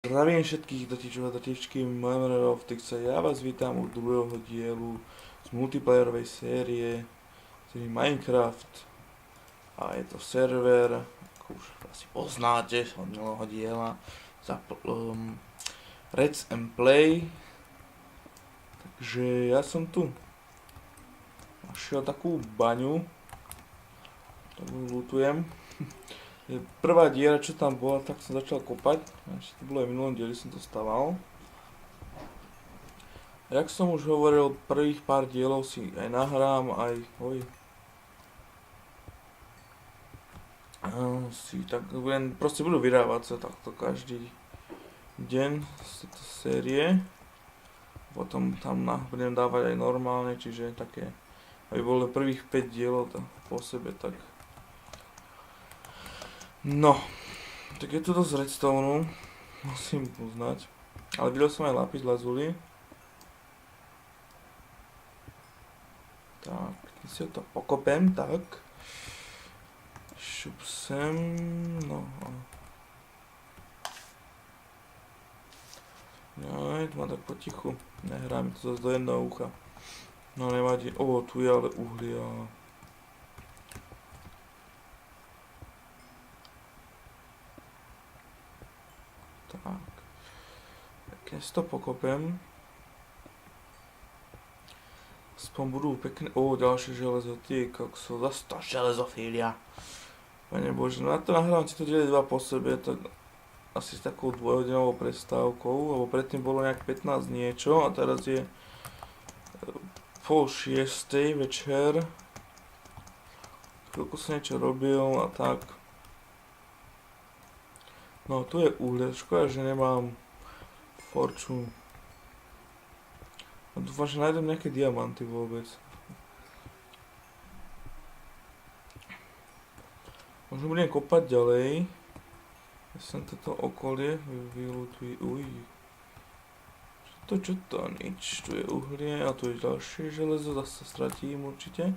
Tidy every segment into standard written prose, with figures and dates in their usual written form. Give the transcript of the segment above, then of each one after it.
Zdravím všetkých dotičov a dotičky, moje meno je Optixa, ja vás vítam u druhého dielu z multiplayerovej série Minecraft a je to server, ako už asi poznáte od minulého diela, Reds and Play, takže ja som tu našiel takú baňu, ktorú lutujem. Prvá diera, čo tam bola, tak som začal kopať. Ešte to bolo aj v minulom dieli, som to staval. A jak som už hovoril, prvých pár dielov si aj nahrám, aj si tak proste budú vydávať sa takto každý deň z tejto série. Potom tam budem dávať aj normálne, čiže také, aby bolo prvých 5 dielov po sebe, tak. No, tak je to dosť redstone, musím uznať, ale videl som aj lapis lazuli. Tak, keď si to pokopem, tak. Šup sem, no. Jaj, to má tak potichu, nehrá mi to zase do jedného ucha. No nevadí, tu je ale uhlia. Tak, keď si to pokopem, aspoň budú pekné, ďalšie železo, ty kokso, zase to železofília. Pane Bože, no na to nahrám si to dieli 2 po sebe, tak asi s takou dvojhodinovou prestávkou, lebo predtým bolo nejak 15 niečo a teraz je 5:30 večer. Chvíľku som niečo robil a tak. No tu je uhlie, škoda, že nemám forču. A dúfam, že nájdem nejaké diamanty vôbec. Možno budem kopať ďalej. Ja som toto okolie vylutuj. Čo to? Nič. Tu je uhlie a tu je ďalšie železo, zase sa stratím určite.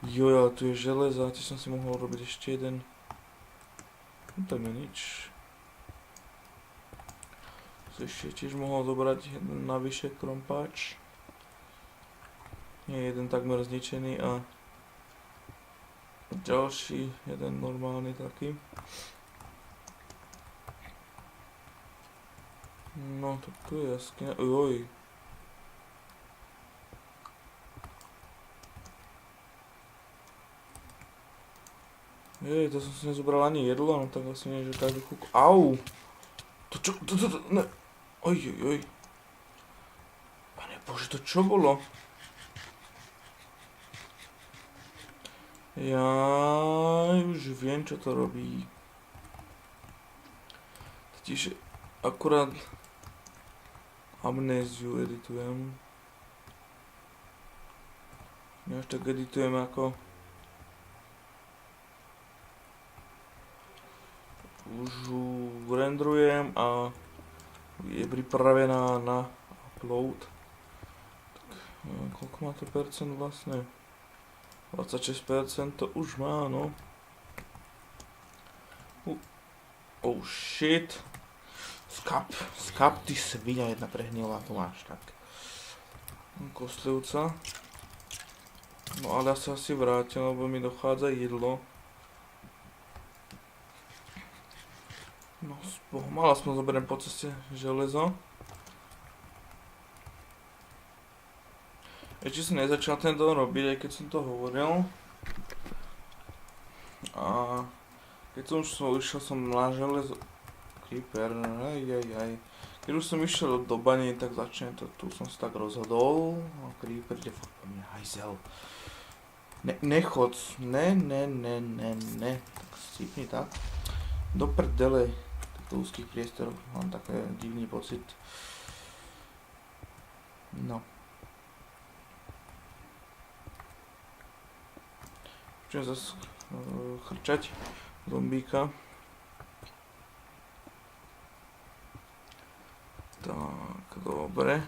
Ale tu je železo, a tiež som si mohol robiť ešte jeden. No tam je nič. Ešte tiež mohol zobrať jeden navyše krompáč. Nie, jeden takmer zničený a ďalší, jeden normálny taký. No, tak tu je jaskyňa. To som si nezobral ani jedlo, no tak vlastne nie, že každú chvíľku. Au! Ne. Pane Bože, to čo bolo? Ja už viem, čo to robí. Totiž akurát amnéziu editujem. Ja až tak editujem ako už ju renderujem a je pripravená na upload. Tak, koľko má to percent vlastne? 26% to už má, no. Shit. Skap, ty svinia jedna prehnila, tu máš, tak. Kostlivca. No ale ja sa asi vrátim, lebo mi dochádza jedlo. No, mal aspoň zoberiem po ceste železo. Ešte som nezačal ten dom robiť, aj keď som to hovoril. A keď som už išiel som na železo... Creeper, Keď už som išiel do bane, tak začne to, tu som sa tak rozhodol. A Creeper ide furt po mňa, hajzel. Nechod, ne. Tak stípni tak. Do prdele týchto úzkých priestorov, mám taký divný pocit. No. Počujem zase chrčať zombíka. Tak, dobre.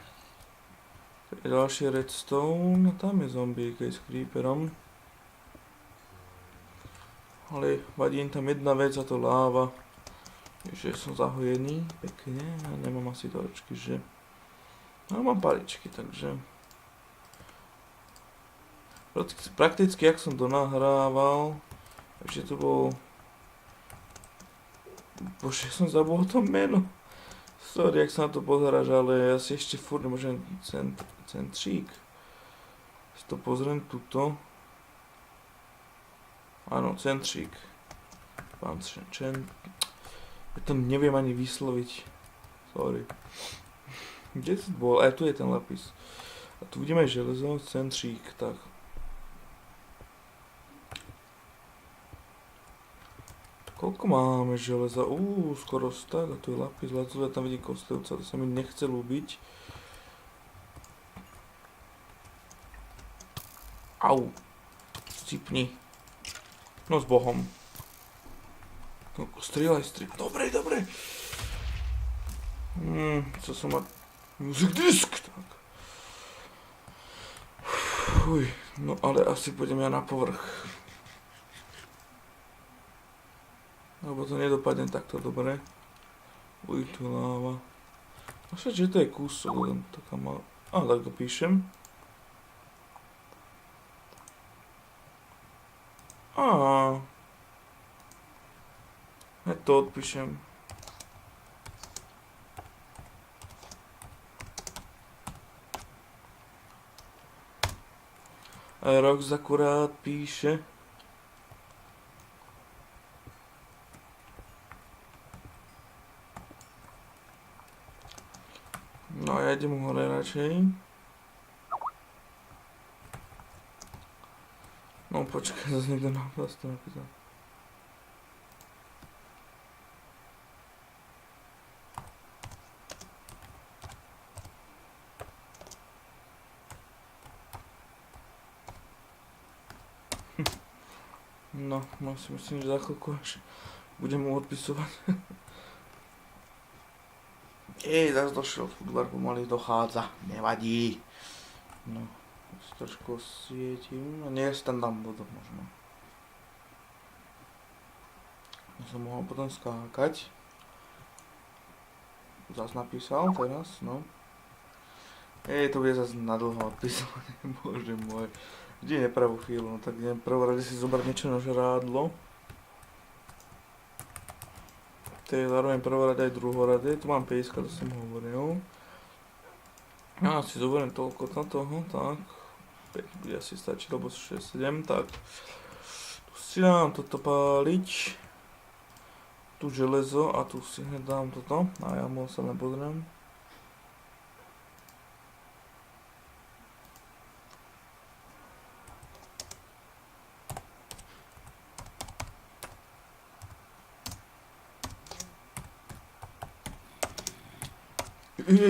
To je ďalší redstone, tam je zombík aj s creeperom. Ale vadí im tam jedna vec a to láva. Že som zahojený pekne a nemám asi to očky, že? No mám paličky, takže... Prakticky, jak som to nahrával, ešte to bol... Bože, som zabudol to meno. Sorry, jak sa na to pozeráš, ale ja si ešte furt nemôžem centrík. Si to pozriem tuto. Áno, centrík. Pán ja to neviem ani vysloviť. Sorry. Kde to bol? Aj tu je ten lapis. A tu vidíme železo, centrík, tak. Koľko máme železa? Skoro tak, a tu je lapis, ja tam vidím kostlivca, to sa mi nechce ľúbiť. Au. Scipni. No s Bohom. Strieľaj. Dobre. Co som mal... Music disk, tak. No ale asi pôjdem ja na povrch. Lebo to nedopadne takto dobre. Tu láva. A však, že to je kúsok, len taká malá... tak to píšem. Ja to odpíšem. Rox akurát píše. No ja idem hore radšej. No počkaj, zase niekto to napísal. No si myslím, že za chvíľku až budem mu odpisovať. Zase došiel futbar, pomaly dochádza, nevadí. No, si trošku osvietím, nie je tam vodom možno. Som mohol potom skákať. Zas napísal teraz, no. To bude zase nadlho odpisovanie, bože môj. Vždy nepravú chvíľu, no tak idem prvorade si zobrať niečo na žrádlo. To je zároveň prvorade aj druhorade, tu mám 50, to som hovoril. Ja si zoberiem toľko na toho, tak. 5 bude asi stačiť, lebo 6, 7, tak. Tu si dám toto páliť. Tu železo a tu si hneď dám toto. A ja mu sa nepozriem.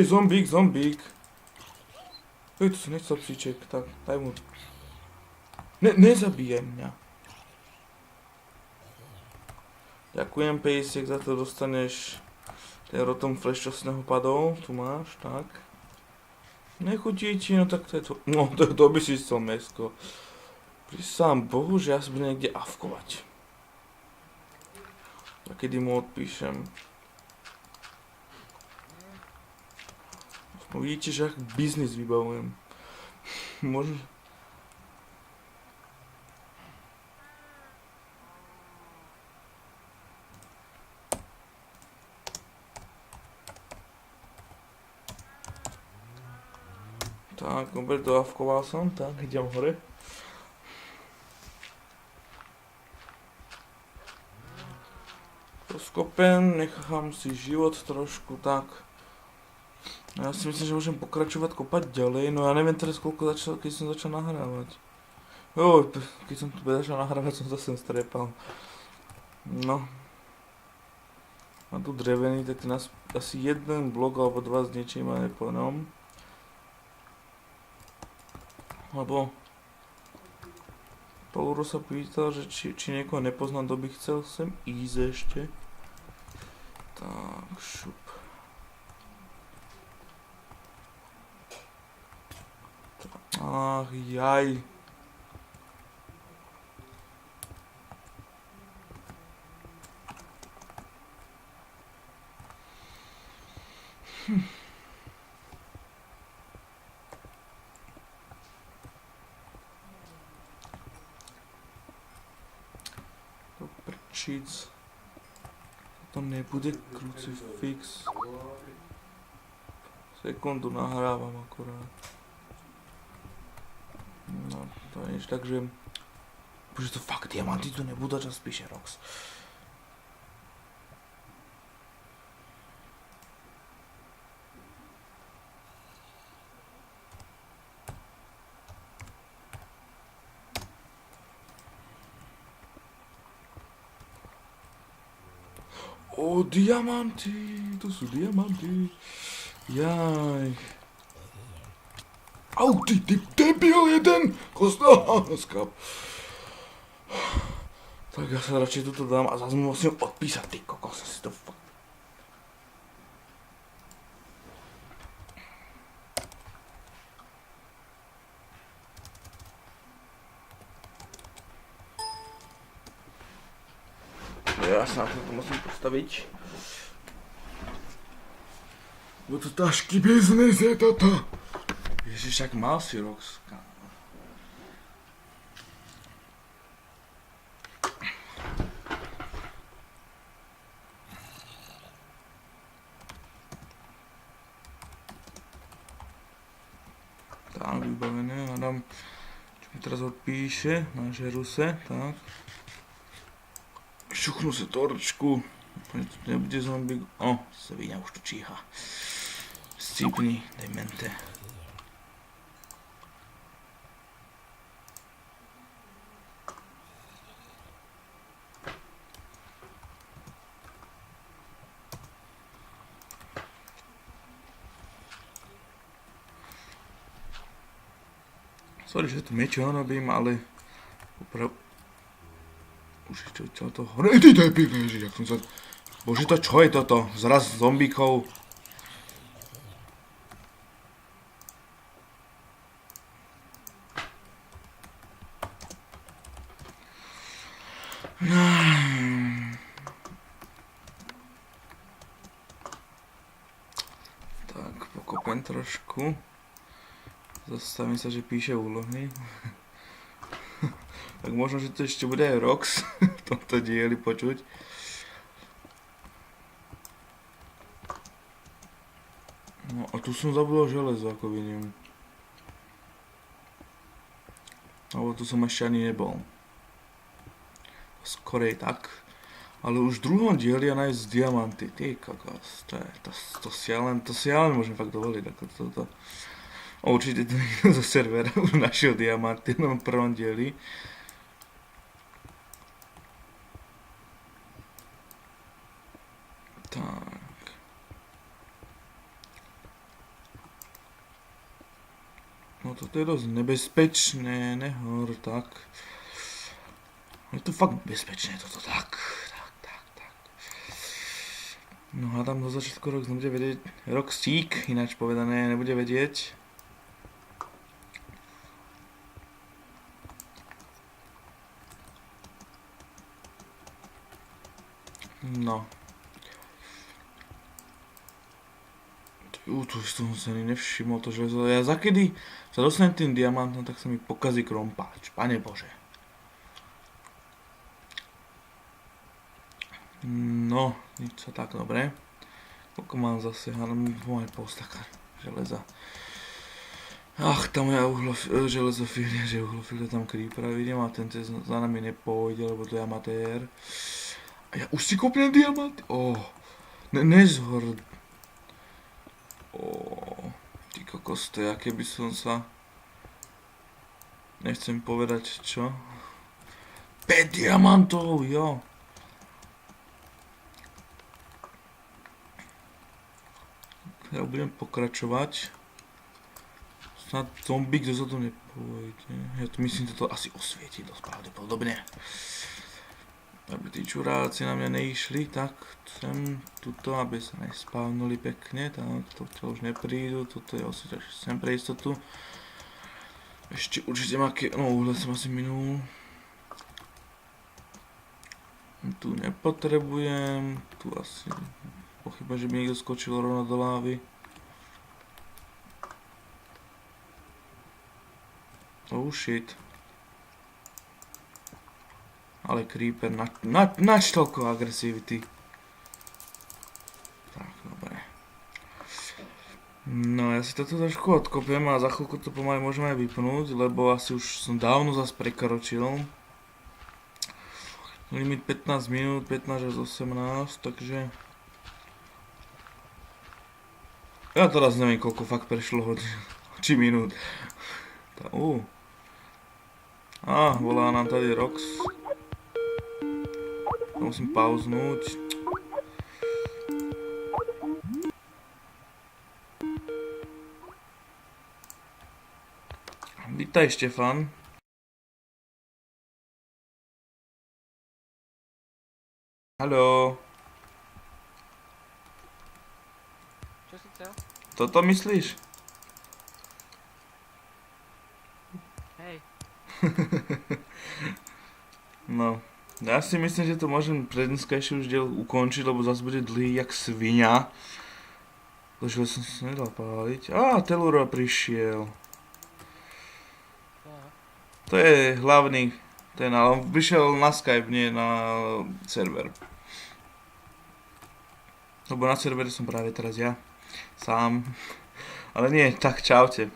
Zombík. To si nechcel psíček, tak daj mu. Nezabíjaj mňa. Ďakujem, pejsiek, za to dostaneš ten rotom flash, čo z neho padol. Tu máš, tak. Nechutí ti, no tak to je to. No, to by si chcel mesko. Prisám Bohu, že ja si budem niekde avkovať. A kedy mu odpíšem. No vidíte, že ak biznis vybavujem. Možno... Tak, opäť doavkoval som, tak, idem hore. Rozkopem, nechám si život trošku, tak. Ja si myslím, že môžem pokračovať kopať ďalej, no ja neviem teraz koľko keď som začal nahrávať. Keď som tu začal nahrávať, som zase strepal. No. Mám tu drevený, tak nás asi jeden blok alebo dva s niečím a neplnom. Lebo Poluro sa pýtal, že či niekoho nepoznám, kto by chcel sem ísť ešte. Tak, šup. Ach, jaj. To prčíc. To nebude krucifix. Sekundu nahrávam akorát. No, to je nič, takže... Bože, to fakt diamanty tu nebudú, čas píše Rox. O, diamanty, to sú diamanty. Jaj. Au, ty debil jeden! Skap. Tak ja sa radšej tuto dám a zase mu musím odpísať, ty kokos, si to fakt. Ja sa na to musím postaviť. Bo to tašky biznes je toto. Ježiš, ak mal si Rox. Tak, vybavené, hádam, čo mi teraz odpíše, na žeruse, tak. Šuchnú sa torčku, nebude zombie, svinia už tu číha. Scípni, demente. Sorry, že tu niečo robím, ale už čo to hore, ty debil, ježiš, jak som sa... Bože, to čo je toto? Zraz zombíkov. Tak, pokopem trošku. Zastavím sa, že píše úlohy. Tak možno, že to ešte bude aj Rox v tomto dieli počuť. No a tu som zabudol železo, ako vidím. Alebo tu som ešte ani nebol. Skorej tak. Ale už v druhom dieli ja nájsť diamanty. Ty kokos, to si ja len môžem fakt dovoliť. Ako toto. Určite to niekto zo servera už našiel diamanty v prvom dieli. Tak. No toto je dosť nebezpečné, nehor, tak. Je to fakt nebezpečné toto, tak. No hádam, do začiatku Rox nebude vedieť, Roxík, ináč povedané, nebude vedieť. No. Tu som sa ani nevšimol to železo. Ja zakedy sa dostanem tým diamantom, tak sa mi pokazí krompáč. Pane Bože. No, nič sa tak, dobre. Koľko mám zase, ale môj postaka železa. Ach, tam je železofília, že uhlofília tam creepera vidím a ten za nami nepôjde, lebo to je amatér. A ja už si kopnem diamanty. Nezhor. Ty kokos, to je, aké by som sa... Nechcem povedať, čo? 5 diamantov, jo. Ja budem pokračovať. Snad zombík dozadu nepôjde. Ja tu myslím, že to asi osvieti dosť pravdepodobne. Aby tí čuráci na mňa neišli, tak sem tuto, aby sa nespávnuli pekne, tak toto už neprídu, toto je osvieť sem pre istotu. Ešte určite máke, uhle som asi minul. Tu nepotrebujem, tu asi pochyba, že by niekto skočil rovno do lávy. Oh shit. Ale creeper, nač toľko agresivity. Tak, dobre. No ja si to tu trošku odkopiem a za chvíľku to pomaly môžeme aj vypnúť, lebo asi už som dávno zas prekročil. Limit 15 minút, 15 až 18, takže... Ja teraz neviem koľko fakt prešlo hodín, či minút. Volá nám tady Rox. To musím pauznúť. Vítaj Štefan. Haló. Čo si chcel? Toto myslíš? Hej. No, ja si myslím, že to môžem pre dneskajší už diel ukončiť, lebo zase bude dlhý jak svinia.Tože som si nedal páliť. Telura prišiel. Aha. To je hlavný, on vyšiel na Skype, nie na server. Lebo na servere som práve teraz ja, sám. Ale nie, tak čaute.